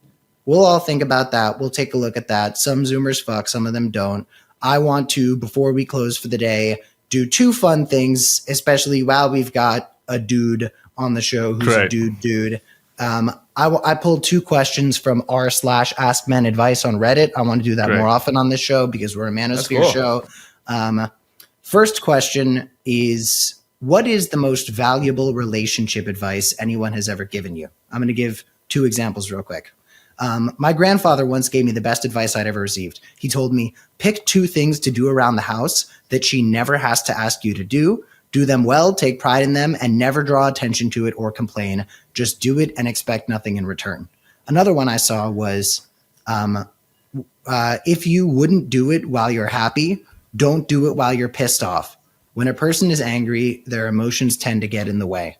we'll all think about that. We'll take a look at that. Some Zoomers fuck, some of them don't. I want to, before we close for the day, do 2 fun things, especially while we've got a dude on the show who's a dude. I pulled 2 questions from r/askmen advice on Reddit. I want to do that more often on this show because we're a manosphere show. First question is, what is the most valuable relationship advice anyone has ever given you? I'm going to give 2 examples real quick. My grandfather once gave me the best advice I'd ever received. He told me, pick 2 things to do around the house that she never has to ask you to do. Do them well, take pride in them, and never draw attention to it or complain. Just do it and expect nothing in return. Another one I saw was, if you wouldn't do it while you're happy, don't do it while you're pissed off. When a person is angry, their emotions tend to get in the way.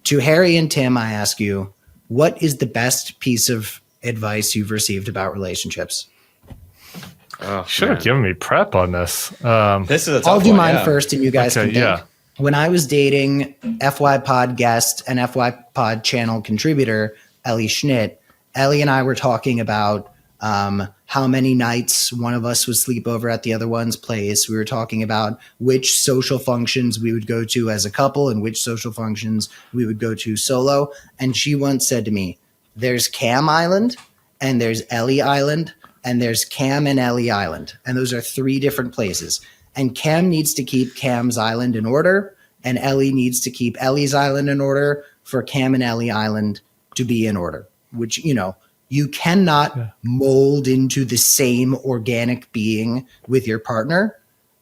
To Harry and Tim, I ask you, what is the best piece of advice you've received about relationships? Should have given me prep on this. This is a tough I'll do one, mine first, and you guys can think. Yeah. When I was dating FYPod guest and FYPod channel contributor Ellie Schnitt, Ellie and I were talking about how many nights one of us would sleep over at the other one's place. We were talking about which social functions we would go to as a couple and which social functions we would go to solo. And she once said to me, there's Cam Island and there's Ellie Island and there's Cam and Ellie Island. And those are 3 different places. And Cam needs to keep Cam's Island in order, and Ellie needs to keep Ellie's Island in order for Cam and Ellie Island to be in order, which, you know, you cannot mold into the same organic being with your partner.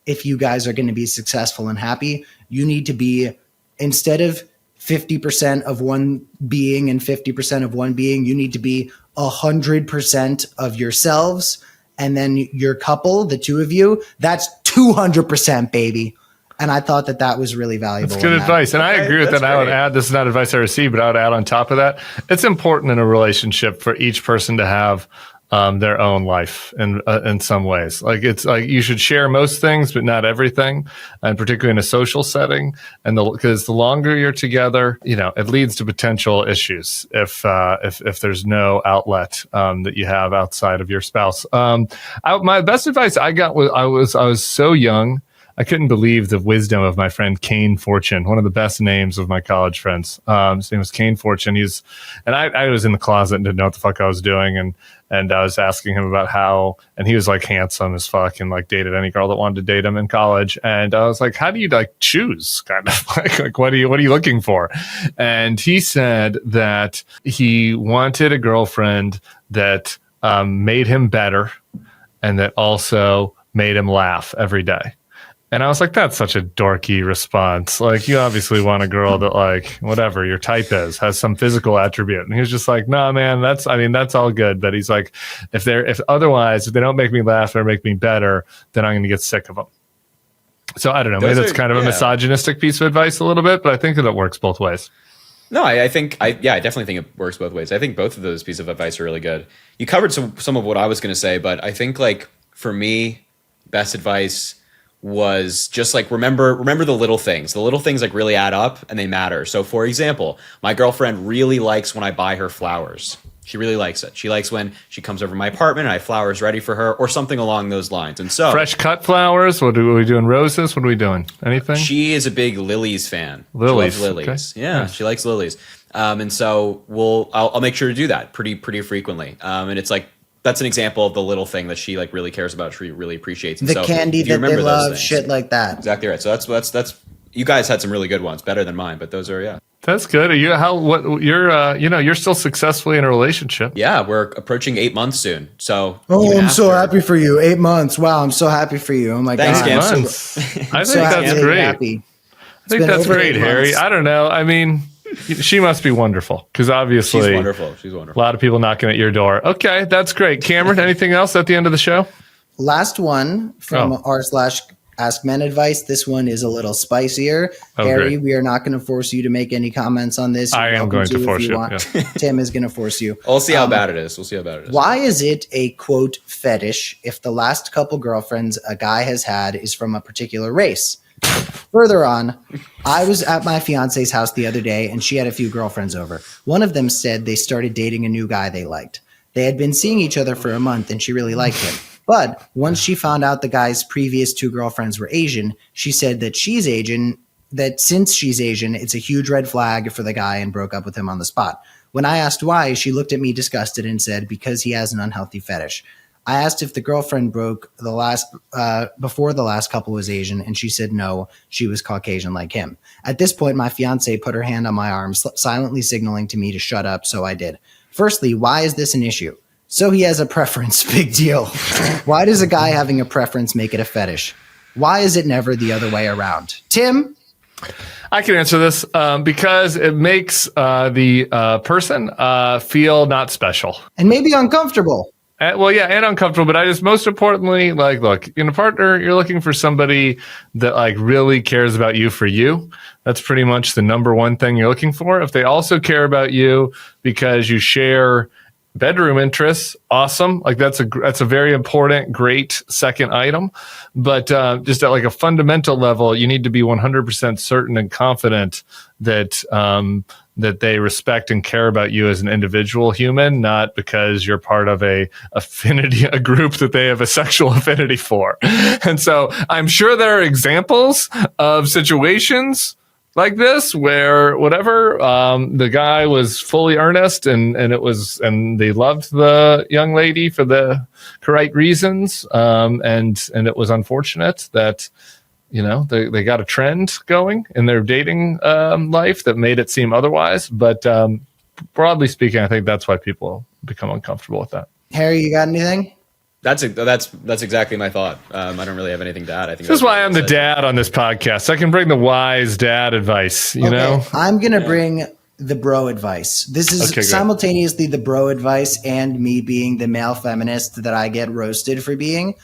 If you guys are going to be successful and happy, you need to be, instead of 50% of one being and 50% of one being, you need to be 100% of yourselves. And then your couple, the 2 of you, that's 200%, baby. And I thought that was really valuable. That's good advice. And I agree with that. I would add, this is not advice I received, but I would add on top of that, it's important in a relationship for each person to have their own life in some ways. Like, it's like you should share most things, but not everything, and particularly in a social setting. And because the longer you're together, you know, it leads to potential issues if there's no outlet that you have outside of your spouse. My best advice I got was I was so young. I couldn't believe the wisdom of my friend Kane Fortune, one of the best names of my college friends. His name was Kane Fortune. I was in the closet and didn't know what the fuck I was doing. And I was asking him about how, and he was like handsome as fuck and like dated any girl that wanted to date him in college. And I was like, how do you like choose kind of like what are you looking for? And he said that he wanted a girlfriend that made him better and that also made him laugh every day. And I was like, that's such a dorky response. Like, you obviously want a girl that, like, whatever your type is, has some physical attribute. And he was just like, nah, man, that's all good. But he's like, if they don't make me laugh or make me better, then I'm going to get sick of them. So I don't know. Maybe that's kind of a misogynistic piece of advice a little bit, but I think that it works both ways. No, I definitely think it works both ways. I think both of those pieces of advice are really good. You covered some of what I was going to say, but I think, like, for me, best advice was just like, remember the little things. The little things like really add up and they matter. So for example, my girlfriend really likes when I buy her flowers. She really likes it. She likes when she comes over to my apartment and I have flowers ready for her or something along those lines. And so fresh cut flowers. What are we doing? Roses? What are we doing? Anything? She is a big lilies fan. Lilies. She loves lilies. Okay. Yeah, Nice. she likes lilies. And so I'll make sure to do that pretty frequently. And it's like, that's an example of the little thing that she like really cares about. She really appreciates. And the so candy that they love, shit like that. Exactly right. So that's you guys had some really good ones, better than mine, but those are That's good. You're still successfully in a relationship. Yeah, we're approaching 8 months soon. So I'm so happy for you. 8 months. Wow, I'm so happy for you. Oh my Thanks, god. Cam. I think that's great. I think that's great, Harry. I don't know. I mean, She must be wonderful because obviously She's wonderful. She's a wonderful. lot of people knocking at your door. Okay, that's great. Cameron, anything else at the end of the show? Last one from Oh. r/Ask Men Advice. This one is a little spicier. Oh, Harry, great. we are not going to force you to make any comments on this. You're I am welcome going to if force you, want. yeah. Tim is going to force you. We'll see how bad it is. We'll see how bad it is. Why is it a quote fetish if the last couple girlfriends a guy has had is from a particular race? Further on, I was at my fiance's house the other day and she had a few girlfriends over. One of them said they started dating a new guy they liked. They had been seeing each other for a month and she really liked him. But once she found out the guy's previous two girlfriends were Asian, she said that since she's Asian, it's a huge red flag for the guy and broke up with him on the spot. When I asked why, she looked at me disgusted and said, because he has an unhealthy fetish. I asked if the girlfriend broke before the last couple was Asian, and she said no, she was Caucasian like him. At this point, my fiance put her hand on my arm, silently signaling to me to shut up, so I did. Firstly, why is this an issue? So he has a preference, big deal. Why does a guy having a preference make it a fetish? Why is it never the other way around? Tim? I can answer this because it makes the person feel not special. And maybe uncomfortable. And uncomfortable. But most importantly, look, in a partner, you're looking for somebody that really cares about you for you. That's pretty much the number one thing you're looking for. If they also care about you because you share bedroom interests, awesome. That's a very important, great second item. But just at a fundamental level, you need to be 100% certain and confident that that they respect and care about you as an individual human, not because you're part of a group that they have a sexual affinity for. And so I'm sure there are examples of situations like this where the guy was fully earnest and they loved the young lady for the correct reasons. And it was unfortunate that, they got a trend going in their dating life that made it seem otherwise. But broadly speaking, I think that's why people become uncomfortable with that. Harry, you got anything? That's exactly my thought. I don't really have anything to add. I think this is why I'm the dad on this podcast. I can bring the wise dad advice, you know? I'm going to bring the bro advice. This is simultaneously the bro advice and me being the male feminist that I get roasted for being.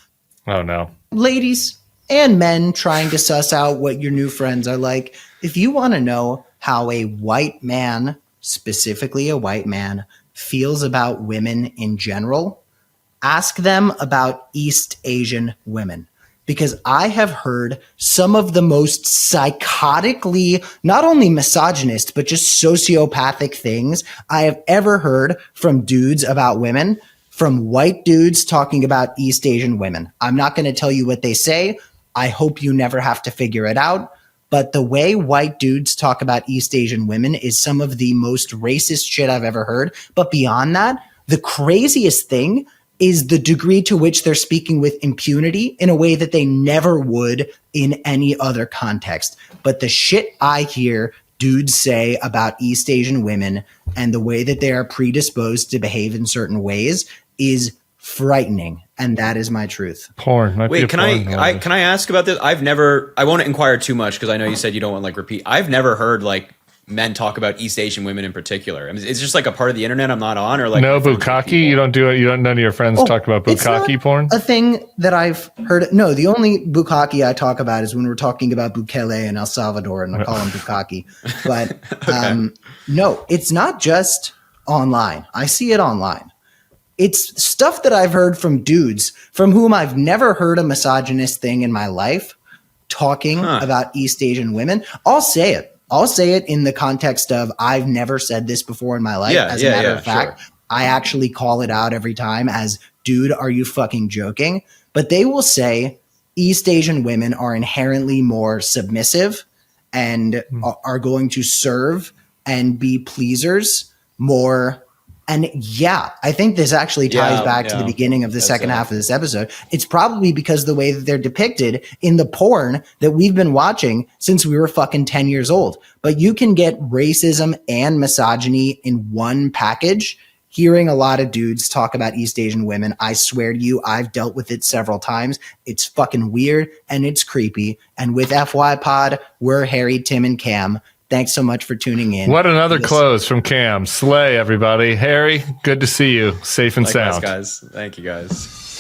Oh, no. Ladies and men trying to suss out what your new friends are like. If you want to know how a white man, specifically a white man, feels about women in general, ask them about East Asian women, because I have heard some of the most psychotically, not only misogynist, but just sociopathic things I have ever heard from dudes about women, from white dudes talking about East Asian women. I'm not going to tell you what they say. I hope you never have to figure it out. But the way white dudes talk about East Asian women is some of the most racist shit I've ever heard. But beyond that, the craziest thing is the degree to which they're speaking with impunity in a way that they never would in any other context. But the shit I hear dudes say about East Asian women and the way that they are predisposed to behave in certain ways is frightening. And that is my truth. Porn. Wait, can I ask about this? I won't inquire too much because I know you said you don't want repeat. I've never heard men talk about East Asian women in particular. I mean, it's just a part of the internet I'm not on, or no bukkake. You don't do it. None of your friends talk about bukkake porn. A thing that I've heard. No, the only bukkake I talk about is when we're talking about Bukele in El Salvador, and I call him bukkake. But no, it's not just online. I see it online. It's stuff that I've heard from dudes from whom I've never heard a misogynist thing in my life talking about East Asian women. I'll say it in the context of I've never said this before in my life. As a matter of fact, sure. I actually call it out every time as, dude, are you fucking joking? But they will say East Asian women are inherently more submissive and are going to serve and be pleasers more. And yeah, I think this actually ties back to the beginning of the second half of this episode. It's probably because the way that they're depicted in the porn that we've been watching since we were fucking 10 years old. But you can get racism and misogyny in one package. Hearing a lot of dudes talk about East Asian women, I swear to you, I've dealt with it several times. It's fucking weird and it's creepy. And with FYPod, we're Harry, Tim, and Cam. Thanks so much for tuning in. What another close from Cam. Slay, everybody. Harry, good to see you. Safe and Likewise, sound. guys. Thank you, guys.